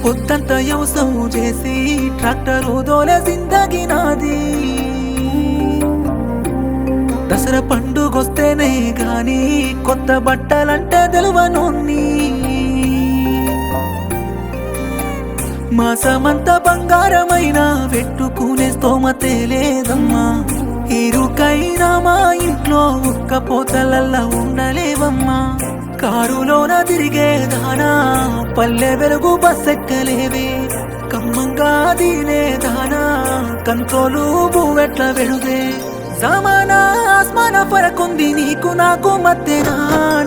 పొద్దంతా వ్యవసాయం చేసి ట్రాక్టరు దోలే జిందగీ నాది. దసరా పండుగొస్తేనే గాని కొత్త బట్టలంటే తెలువనోన్ని. మాసమంతా బంగారమైన పెట్టుకునే స్తోమతే లేదమ్మా. ఇరుకైనా మా ఇంట్లో ఒక్క పోతలల్లా ఉండలేవమ్మా. కారులోన తిరిగే దానా పల్లె వెలుగు బస్సెక్కలేవే. కమ్మంగా దీనే దానా కంట్రోలు బువ్వెట్ల వెడుదే. జమానా ఆస్మాన ఫరకుంది నీకు నాకు మధ్యనా.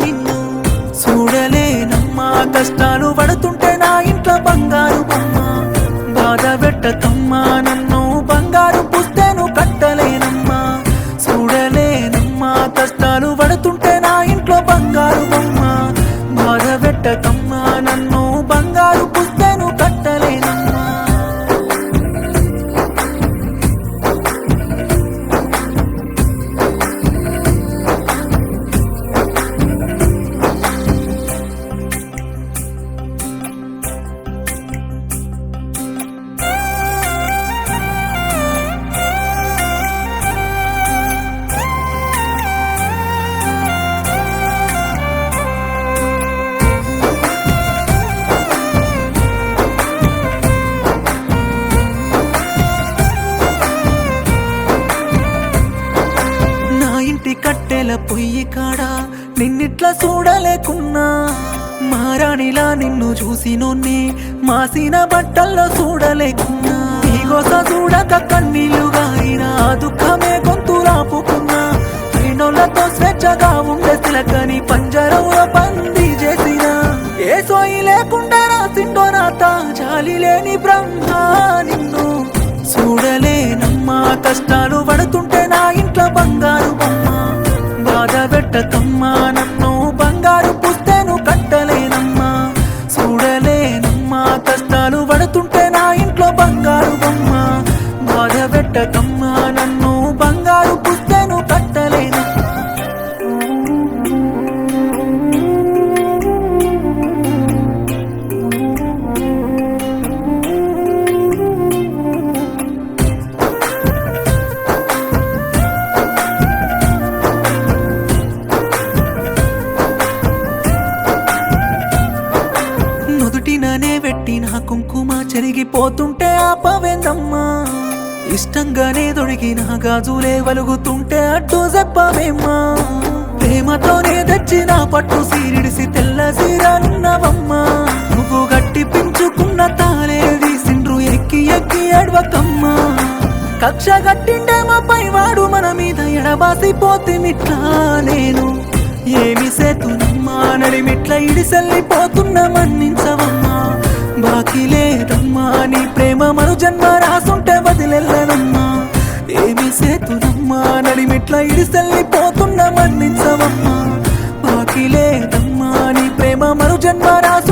నిన్ను చూడలేనమ్మా కష్టాలు పడుతుంటే నా ఇంట్లో బంగారు బొమ్మ. బాధ పెట్టకమ్మా నన్ను బంగారు పుస్తెను కట్టలేనమ్మా. చూడలేనమ్మా కష్టాలు పడుతుంటే నా ఇంట్లో బంగారు బొమ్మ. బాధ పెట్టకమ్మా నన్ను బంగారు పుస్తెను కట్టలేనమ్మా. కట్టెల పొయ్యి కాడా నిన్నిట్లా చూడలేకున్నా. మారాణిలా నిన్ను చూసినోన్నే మాసిన బట్టల్లో చూడలేకున్నా. నీకోస చూడక కన్నీళ్లు గారిన దుఃఖమే గొంతులాపుకున్నా. అయినోళ్లతో స్వేచ్ఛగా ఉండే సిలకని పంజరంలో బందీ చేసిన. ఏ సోయి లేకుండా రాసిండో నాత జాలి లేని బ్రహ్మ. నిన్ను చూడలేనమ్మా కష్టాలు పడుతుంటే నా ఇంట్లో బంగారు బొమ్మ. బాధ పెట్టకమ్మా నన్ను బంగారు పుస్తెను కట్టలేనమ్మా. చూడలేనమ్మా కష్టాలు పడుతుంటే నా ఇంట్లో బంగారు బొమ్మ. బాధ పెట్టకమ్మా నన్ను బంగారు పుస్తెను కట్టలేనమ్మా. నుదుటిననే పెట్టిన కుంకుమ చెరిగిపోతుంటే ఆపవేందమ్మా. ఇష్టంగానే దొడిగిన గాజులే వలుగుతుంటే అడ్డు చెప్పవేమ్మా. ప్రేమతోనే తెచ్చిన పట్టు సీరిడిసి తెల్ల సీరలున్నవమ్మా. నువ్వు గట్టి పెంచుకున్న తాలేది సిండ్రు ఎక్కి ఎక్కి అడవకమ్మా. కక్ష గట్టిండే మా పైవాడు మన మీద ఎడబాసిపోతేమిట్లా. నేను ఏమి సేతునమ్మా నడిమిట్ల ఇడిసెల్లిపోతున్న మన్నించవమ్మా. బాకీ లేదమ్మా నీ ప్రేమ మరు జన్మ రాసుంటే వదిలెల్లనమ్మా. ఏమి సేతునమ్మా నడిమిట్ల ఇడిసెల్లిపోతున్న మన్నించవమ్మా. బాకీ లేదమ్మా నీ ప్రేమ మరు జన్మ రాసు